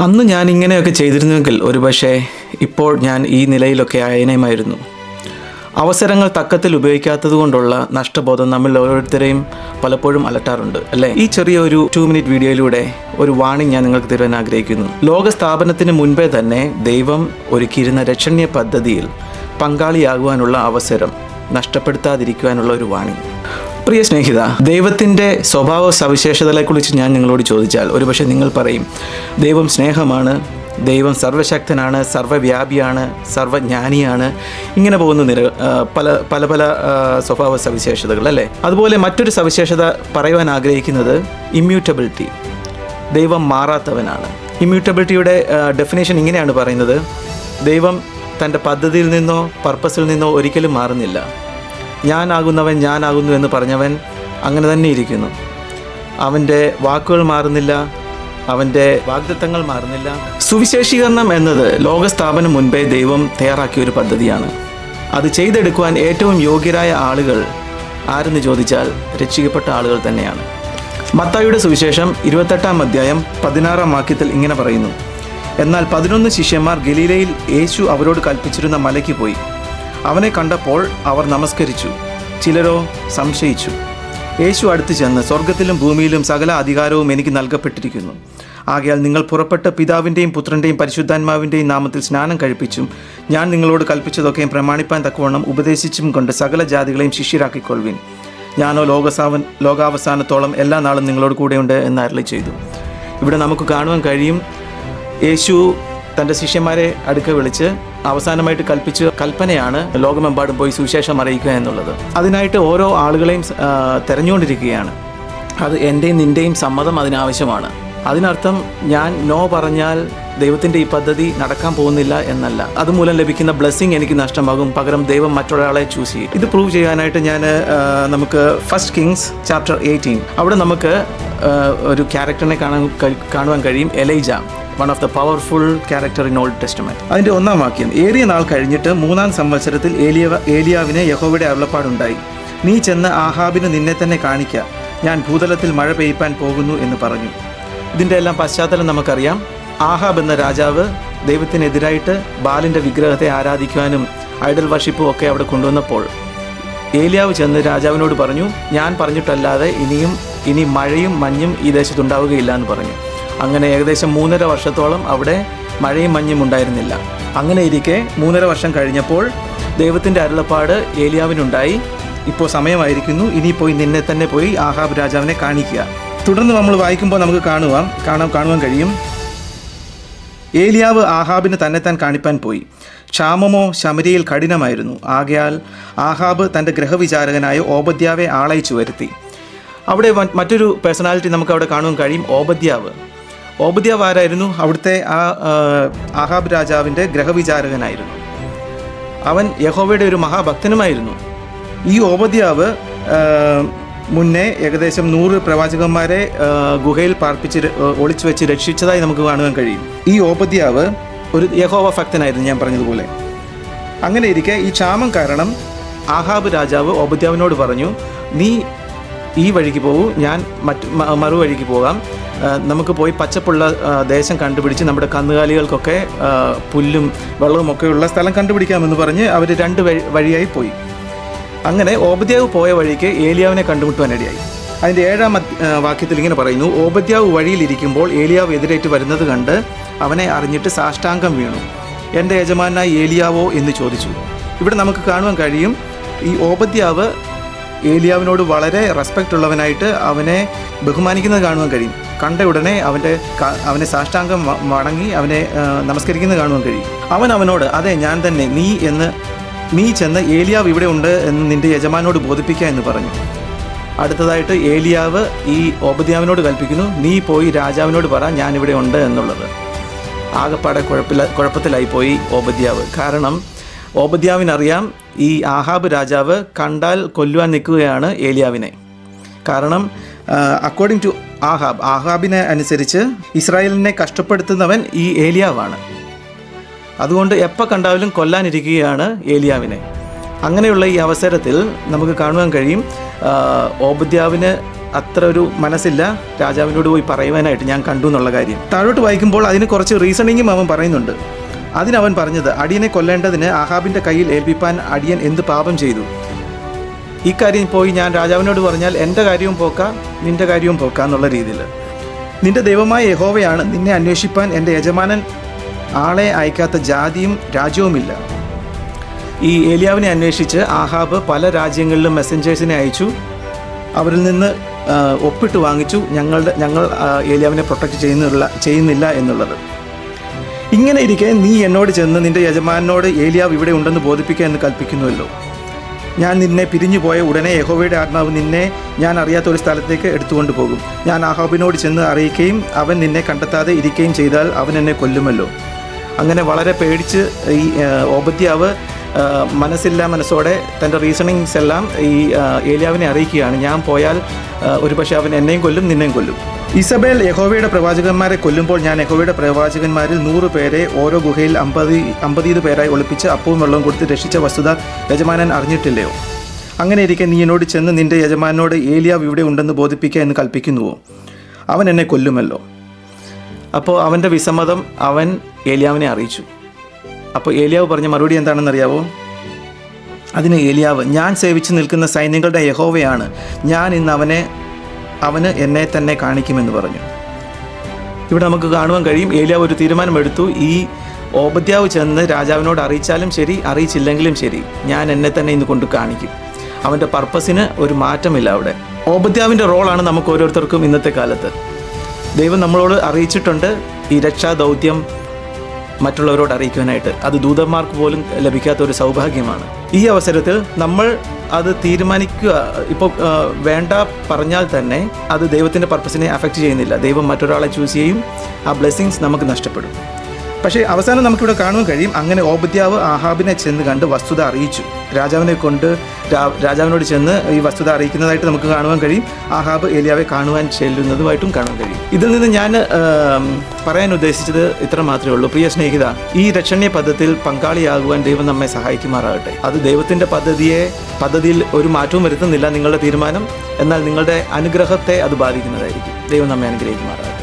അന്ന് ഞാൻ ഇങ്ങനെയൊക്കെ ചെയ്തിരുന്നുവെങ്കിൽ ഒരുപക്ഷെ ഇപ്പോൾ ഞാൻ ഈ നിലയിലൊക്കെ ആയനേമായിരുന്നു. അവസരങ്ങൾ തക്കത്തിൽ ഉപയോഗിക്കാത്തത് കൊണ്ടുള്ള നഷ്ടബോധം നമ്മൾ ഓരോരുത്തരെയും പലപ്പോഴും അലട്ടാറുണ്ട്, അല്ലേ? ഈ ചെറിയ ഒരു 2 മിനിറ്റ് വീഡിയോയിലൂടെ ഒരു വാണിംഗ് ഞാൻ നിങ്ങൾക്ക് തരുവാൻ ആഗ്രഹിക്കുന്നു. ലോക സ്ഥാപനത്തിന് മുൻപേ തന്നെ ദൈവം ഒരുക്കിയിരുന്ന രക്ഷണീയ പദ്ധതിയിൽ പങ്കാളിയാകുവാനുള്ള അവസരം നഷ്ടപ്പെടുത്താതിരിക്കുവാനുള്ള ഒരു വാണിംഗ്. പ്രിയ സ്നേഹിത, ദൈവത്തിൻ്റെ സ്വഭാവ സവിശേഷതകളെക്കുറിച്ച് ഞാൻ നിങ്ങളോട് ചോദിച്ചാൽ ഒരുപക്ഷെ നിങ്ങൾ പറയും, ദൈവം സ്നേഹമാണ്, ദൈവം സർവശക്തനാണ്, സർവ്വവ്യാപിയാണ്, സർവ്വജ്ഞാനിയാണ്, ഇങ്ങനെ പോകുന്ന പല സ്വഭാവ സവിശേഷതകൾ, അല്ലേ? അതുപോലെ മറ്റൊരു സവിശേഷത പറയുവാൻ ആഗ്രഹിക്കുന്നത് ഇമ്മ്യൂട്ടബിലിറ്റി. ദൈവം മാറാത്തവനാണ്. ഇമ്മ്യൂട്ടബിലിറ്റിയുടെ ഡെഫിനേഷൻ ഇങ്ങനെയാണ് പറയുന്നത്: ദൈവം തൻ്റെ പദ്ധതിയിൽ നിന്നോ പർപ്പസിൽ നിന്നോ ഒരിക്കലും മാറുന്നില്ല. ഞാനാകുന്നവൻ ഞാനാകുന്നു എന്ന് പറഞ്ഞവൻ അങ്ങനെ തന്നെ ഇരിക്കുന്നു. അവൻ്റെ വാക്കുകൾ മാറുന്നില്ല, അവൻ്റെ വാഗ്ദത്തങ്ങൾ മാറുന്നില്ല. സുവിശേഷീകരണം എന്നത് ലോകസ്ഥാപനം മുൻപേ ദൈവം തയ്യാറാക്കിയ ഒരു പദ്ധതിയാണ്. അത് ചെയ്തെടുക്കുവാൻ ഏറ്റവും യോഗ്യരായ ആളുകൾ ആരെന്ന് ചോദിച്ചാൽ രക്ഷിക്കപ്പെട്ട ആളുകൾ തന്നെയാണ്. മത്തായിയുടെ സുവിശേഷം 28-ാം അധ്യായം 16-ാം വാക്യത്തിൽ ഇങ്ങനെ പറയുന്നു: എന്നാൽ 11 ശിഷ്യന്മാർ ഗലീലയിൽ യേശു അവരോട് കൽപ്പിച്ചിരുന്ന മലയ്ക്ക് പോയി. അവനെ കണ്ടപ്പോൾ അവർ നമസ്കരിച്ചു, ചിലരോ സംശയിച്ചു. യേശു അടുത്ത് ചെന്ന്, സ്വർഗത്തിലും ഭൂമിയിലും സകല അധികാരവും എനിക്ക് നൽകപ്പെട്ടിരിക്കുന്നു. ആകയാൽ നിങ്ങൾ പുറപ്പെട്ട് പിതാവിൻ്റെയും പുത്രൻ്റെയും പരിശുദ്ധാത്മാവിൻ്റെയും നാമത്തിൽ സ്നാനം കഴിപ്പിച്ചും ഞാൻ നിങ്ങളോട് കൽപ്പിച്ചതൊക്കെയും പ്രമാണിപ്പാൻ തക്കവണ്ണം ഉപദേശിച്ചും കൊണ്ട് സകല ജാതികളെയും ശിഷ്യരാക്കിക്കൊള്ളുവിൻ. ഞാനോ ലോകാവസാനത്തോളം എല്ലാ നാളും നിങ്ങളോട് കൂടെയുണ്ട് എന്ന് അരുളി ചെയ്തു. ഇവിടെ നമുക്ക് കാണുവാൻ കഴിയും, യേശു തൻ്റെ ശിഷ്യന്മാരെ അടുക്ക വിളിച്ച് അവസാനമായിട്ട് കൽപ്പിച്ച കൽപ്പനയാണ് ലോകമെമ്പാടും പോയി സുവിശേഷം അറിയിക്കുക എന്നുള്ളത്. അതിനായിട്ട് ഓരോ ആളുകളെയും തിരഞ്ഞുകൊണ്ടിരിക്കുകയാണ്. അത് എൻ്റെയും നിൻ്റെയും സമ്മതം അതിനാവശ്യമാണ്. അതിനർത്ഥം ഞാൻ നോ പറഞ്ഞാൽ ദൈവത്തിൻ്റെ ഈ പദ്ധതി നടക്കാൻ പോകുന്നില്ല എന്നല്ല. അതുമൂലം ലഭിക്കുന്ന ബ്ലെസ്സിങ് എനിക്ക് നഷ്ടമാകും. പകരം ദൈവം മറ്റൊരാളെ ചൂസ് ചെയ്യും. ഇത് പ്രൂവ് ചെയ്യാനായിട്ട് നമുക്ക് 1 കിങ്സ് ചാപ്റ്റർ 18 അവിടെ നമുക്ക് ഒരു ക്യാരക്ടറിനെ കാണുവാൻ കഴിയും, Elijah, one of the powerful character in old testament. അതിൻ്റെ 1-ാം വാക്യം: ഏറിയ നാൾ കഴിഞ്ഞിട്ട് 3-ാം സംവത്സരത്തിൽ ഏലിയാവിന് യഹോവയുടെ അരുളപ്പാടുണ്ടായി. നീ ചെന്ന് ആഹാബിന് നിന്നെ തന്നെ കാണിക്ക, ഞാൻ ഭൂതലത്തിൽ മഴ പെയ്യിപ്പാൻ പോകുന്നു എന്ന് പറഞ്ഞു. ഇതിൻ്റെ എല്ലാം പശ്ചാത്തലം നമുക്കറിയാം. ആഹാബ് എന്ന രാജാവ് ദൈവത്തിനെതിരായിട്ട് ബാലിൻ്റെ വിഗ്രഹത്തെ ആരാധിക്കുവാനും ഐഡൽ വർഷിപ്പും ഒക്കെ അവിടെ കൊണ്ടുവന്നപ്പോൾ ഏലിയാവ് ചെന്ന് രാജാവിനോട് പറഞ്ഞു, ഞാൻ പറഞ്ഞിട്ടല്ലാതെ ഇനി മഴയും മഞ്ഞും ഈ ദേശത്തുണ്ടാവുകയില്ല എന്ന് പറഞ്ഞു. അങ്ങനെ ഏകദേശം 3.5 വർഷത്തോളം അവിടെ മഴയും മഞ്ഞും ഉണ്ടായിരുന്നില്ല. അങ്ങനെ ഇരിക്കെ 3.5 വർഷം കഴിഞ്ഞപ്പോൾ ദൈവത്തിൻ്റെ അരുളപ്പാട് ഏലിയാവിനുണ്ടായി, ഇപ്പോൾ സമയമായിരിക്കുന്നു, ഇനി പോയി നിന്നെ തന്നെ പോയി ആഹാബ് രാജാവിനെ കാണിക്കുക. തുടർന്ന് നമ്മൾ വായിക്കുമ്പോൾ നമുക്ക് കാണുവാൻ കഴിയും, ഏലിയാവ് ആഹാബിന് തന്നെത്താൻ കാണിപ്പാൻ പോയി. ക്ഷാമമോ ശമരിയിൽ കഠിനമായിരുന്നു. ആകയാൽ ആഹാബ് തൻ്റെ ഗൃഹവിചാരകനായ ഓബദ്യാവെ ആളയച്ചു വരുത്തി. അവിടെ മറ്റൊരു പേഴ്സണാലിറ്റി നമുക്ക് അവിടെ കാണുവാൻ കഴിയും, ഓബദ്യാവ് ആരായിരുന്നു? അവിടുത്തെ ആഹാബ് രാജാവിൻ്റെ ഗൃഹവിചാരകനായിരുന്നു. അവൻ യഹോവയുടെ ഒരു മഹാഭക്തനുമായിരുന്നു. ഈ ഓബദ്യാവ് മുന്നേ ഏകദേശം 100 പ്രവാചകന്മാരെ ഗുഹയിൽ ഒളിച്ചു വെച്ച് രക്ഷിച്ചതായി നമുക്ക് കാണുവാൻ കഴിയും. ഈ ഓബദ്യാവ് ഒരു യഹോവ ഭക്തനായിരുന്നു, ഞാൻ പറഞ്ഞതുപോലെ. അങ്ങനെ ഇരിക്കെ ഈ ക്ഷാമം കാരണം ആഹാബ് രാജാവ് ഓബദ്യാവിനോട് പറഞ്ഞു, നീ ഈ വഴിക്ക് പോകൂ, ഞാൻ മറുവഴിക്ക് പോകാം, നമുക്ക് പോയി പച്ചപ്പുള്ള ദേശം കണ്ടുപിടിച്ച് നമ്മുടെ കന്നുകാലികൾക്കൊക്കെ പുല്ലും വെള്ളവും ഒക്കെയുള്ള സ്ഥലം കണ്ടുപിടിക്കാമെന്ന് പറഞ്ഞ് അവർ 2 വഴിയായി പോയി. അങ്ങനെ ഓബദ്യാവ് പോയ വഴിക്ക് ഏലിയാവിനെ കണ്ടുമുട്ടുവാനിടയായി. അതിൻ്റെ 7-ാം വാക്യത്തിൽ ഇങ്ങനെ പറയുന്നു: ഓബദ്യാവ് വഴിയിലിരിക്കുമ്പോൾ ഏലിയാവ് എതിരേറ്റ് വരുന്നത് കണ്ട് അവനെ അറിഞ്ഞിട്ട് സാഷ്ടാംഗം വീണു. എൻ്റെ യജമാനായി ഏലിയാവോ എന്ന് ചോദിച്ചു. ഇവിടെ നമുക്ക് കാണുവാൻ കഴിയും, ഈ ഓബദ്യാവ് ഏലിയാവിനോട് വളരെ റെസ്പെക്റ്റ് ഉള്ളവനായിട്ട് അവനെ ബഹുമാനിക്കുന്നത് കാണുവാൻ കഴിയും. കണ്ട ഉടനെ അവനെ സാഷ്ടാംഗം വണങ്ങി അവനെ നമസ്കരിക്കുന്നത് കാണുവാൻ കഴിയും. അവനോട്, അതെ ഞാൻ തന്നെ, നീ ചെന്ന് ഏലിയാവ് ഇവിടെ ഉണ്ട് എന്ന് നിന്റെ യജമാനോട് ബോധിപ്പിക്കുക എന്ന് പറഞ്ഞു. അടുത്തതായിട്ട് ഏലിയാവ് ഈ ഓബദ്യാവിനോട് കൽപ്പിക്കുന്നു, നീ പോയി രാജാവിനോട് പറ ഞാനിവിടെ ഉണ്ട് എന്നുള്ളത്. ആകെപ്പാടെ കുഴപ്പത്തിലായി പോയി ഓബദ്യാവ്. കാരണം ഓബദ്യാവിനറിയാം, ഈ ആഹാബ് രാജാവ് കണ്ടാൽ കൊല്ലുവാൻ നിൽക്കുകയാണ് ഏലിയാവിനെ. കാരണം അക്കോർഡിംഗ് ടു ആഹാബിനെ അനുസരിച്ച് ഇസ്രായേലിനെ കഷ്ടപ്പെടുത്തുന്നവൻ ഈ ഏലിയാവാണ്. അതുകൊണ്ട് എപ്പോൾ കണ്ടാലും കൊല്ലാനിരിക്കുകയാണ് ഏലിയാവിനെ. അങ്ങനെയുള്ള ഈ അവസരത്തിൽ നമുക്ക് കാണുവാൻ കഴിയും, ഓബദ്യാവിന് അത്ര ഒരു മനസ്സില്ല രാജാവിനോട് പോയി പറയുവാനായിട്ട്, ഞാൻ കണ്ടു എന്നുള്ള കാര്യം. താഴോട്ട് വായിക്കുമ്പോൾ അതിന് കുറച്ച് റീസണിങ്ങും അവൻ പറയുന്നുണ്ട്. അതിനവൻ പറഞ്ഞത്, അടിയനെ കൊല്ലേണ്ടതിന് ആഹാബിൻ്റെ കയ്യിൽ ഏൽപ്പിപ്പാൻ അടിയൻ എന്ത് പാപം ചെയ്തു? ഈ കാര്യം പോയി ഞാൻ രാജാവിനോട് പറഞ്ഞാൽ എൻ്റെ കാര്യവും പോക്കാം, നിൻ്റെ കാര്യവും പോക്കാം എന്നുള്ള രീതിയിൽ. നിൻ്റെ ദൈവമായ യഹോവയാണ് നിന്നെ അന്വേഷിപ്പാൻ എൻ്റെ യജമാനൻ ആളെ അയക്കാത്ത ജാതിയും രാജ്യവുമില്ല. ഈ ഏലിയാവിനെ അന്വേഷിച്ച് ആഹാബ് പല രാജ്യങ്ങളിലും മെസ്സഞ്ചേഴ്സിനെ അയച്ചു. അവരിൽ നിന്ന് ഒപ്പിട്ട് വാങ്ങിച്ചു, ഞങ്ങൾ ഏലിയാവിനെ പ്രൊട്ടക്റ്റ് ചെയ്യുന്നില്ല എന്നുള്ളത്. ഇങ്ങനെ ഇരിക്കെ നീ എന്നോട് ചെന്ന് നിൻ്റെ യജമാനോട് ഏലിയാവ് ഇവിടെ ഉണ്ടെന്ന് ബോധിപ്പിക്കുക എന്ന് കൽപ്പിക്കുന്നുവല്ലോ. ഞാൻ നിന്നെ പിരിഞ്ഞു പോയ ഉടനെ യഹോവയുടെ ആത്മാവ് നിന്നെ ഞാൻ അറിയാത്ത ഒരു സ്ഥലത്തേക്ക് എടുത്തുകൊണ്ട് പോകും. ഞാൻ ആഹാബിനോട് ചെന്ന് അറിയിക്കുകയും അവൻ നിന്നെ കണ്ടെത്താതെ ഇരിക്കുകയും ചെയ്താൽ അവൻ എന്നെ കൊല്ലുമല്ലോ. അങ്ങനെ വളരെ പേടിച്ച് ഈ ഓബദ്യാവ് മനസ്സോടെ തൻ്റെ റീസണിങ്സ് എല്ലാം ഈ ഏലിയാവിനെ അറിയിക്കുകയാണ്. ഞാൻ പോയാൽ ഒരുപക്ഷെ അവൻ എന്നെയും കൊല്ലും, നിന്നെയും കൊല്ലും. ഇസബേൽ യഹോവയുടെ പ്രവാചകന്മാരെ കൊല്ലുമ്പോൾ ഞാൻ യഹോവയുടെ പ്രവാചകന്മാരിൽ 100 പേരെ ഓരോ ഗുഹയിൽ 50 പേരായി ഒളിപ്പിച്ച് അപ്പവും വെള്ളവും കൊടുത്ത് രക്ഷിച്ച വസ്തുത യജമാനൻ അറിഞ്ഞിട്ടില്ലയോ? അങ്ങനെ ഇരിക്കെ നീ എന്നോട് ചെന്ന് നിൻ്റെ യജമാനോട് ഏലിയാവ് ഇവിടെ ഉണ്ടെന്ന് ബോധിപ്പിക്കുക എന്ന് കൽപ്പിക്കുന്നുവോ? അവൻ എന്നെ കൊല്ലുമല്ലോ. അപ്പോൾ അവൻ്റെ വിസമ്മതം അവൻ ഏലിയാവിനെ അറിയിച്ചു. അപ്പോൾ ഏലിയാവ് പറഞ്ഞ മറുപടി എന്താണെന്നറിയാവോ? അതിന് ഏലിയാവ്, ഞാൻ സേവിച്ച് നിൽക്കുന്ന സൈന്യങ്ങളുടെ യഹോവയാണ്, ഞാൻ ഇന്ന് അവന് എന്നെ തന്നെ കാണിക്കുമെന്ന് പറഞ്ഞു. ഇവിടെ നമുക്ക് കാണുവാൻ കഴിയും, ഏലിയാവ് ഒരു തീരുമാനമെടുത്തു. ഈ ഓബദ്യാവ് ചെന്ന് രാജാവിനോട് അറിയിച്ചാലും ശരി, അറിയിച്ചില്ലെങ്കിലും ശരി, ഞാൻ എന്നെ തന്നെ ഇന്ന് കൊണ്ട് കാണിക്കും. അവൻ്റെ പർപ്പസിന് ഒരു മാറ്റമില്ല അവിടെ. ഓബദ്യാവിൻ്റെ റോളാണ് നമുക്ക് ഓരോരുത്തർക്കും ഇന്നത്തെ കാലത്ത്. ദൈവം നമ്മളോട് അറിയിച്ചിട്ടുണ്ട് ഈ രക്ഷാദൗത്യം മറ്റുള്ളവരോട് അറിയിക്കുവാനായിട്ട്. അത് ദൂതന്മാർക്ക് പോലും ലഭിക്കാത്ത ഒരു സൗഭാഗ്യമാണ്. ഈ അവസരത്തിൽ നമ്മൾ അത് തീരുമാനിക്കുക. ഇപ്പോൾ വേണ്ട പറഞ്ഞാൽ തന്നെ അത് ദൈവത്തിൻ്റെ പർപ്പസിനെ അഫക്റ്റ് ചെയ്യുന്നില്ല. ദൈവം മറ്റൊരാളെ ചൂസ് ചെയ്യും, ആ ബ്ലെസ്സിങ്സ് നമുക്ക് നഷ്ടപ്പെടും. പക്ഷേ അവസാനം നമുക്കിവിടെ കാണുവാൻ കഴിയും, അങ്ങനെ ഓബദ്യാവ് ആഹാബിനെ ചെന്ന് കണ്ട് വസ്തുത അറിയിച്ചു. രാജാവിനോട് ചെന്ന് ഈ വസ്തുത അറിയിക്കുന്നതായിട്ട് നമുക്ക് കാണുവാൻ കഴിയും. ആഹാബ് ഏലിയാവെ കാണുവാൻ ചെല്ലുന്നതുമായിട്ടും കാണാൻ കഴിയും. ഇതിൽ നിന്ന് ഞാൻ പറയാൻ ഉദ്ദേശിച്ചത് ഇത്ര മാത്രമേ ഉള്ളൂ. പ്രിയ സ്നേഹിത, ഈ രക്ഷണീയ പദ്ധതിയിൽ പങ്കാളിയാകുവാൻ ദൈവം നമ്മെ സഹായിക്കുമാറാകട്ടെ. അത് ദൈവത്തിൻ്റെ പദ്ധതിയിൽ ഒരു മാറ്റവും വരുത്തുന്നില്ല നിങ്ങളുടെ തീരുമാനം. എന്നാൽ നിങ്ങളുടെ അനുഗ്രഹത്തെ അത് ബാധിക്കുന്നതായിരിക്കും. ദൈവം നമ്മെ അനുഗ്രഹിക്കുമാറാകട്ടെ.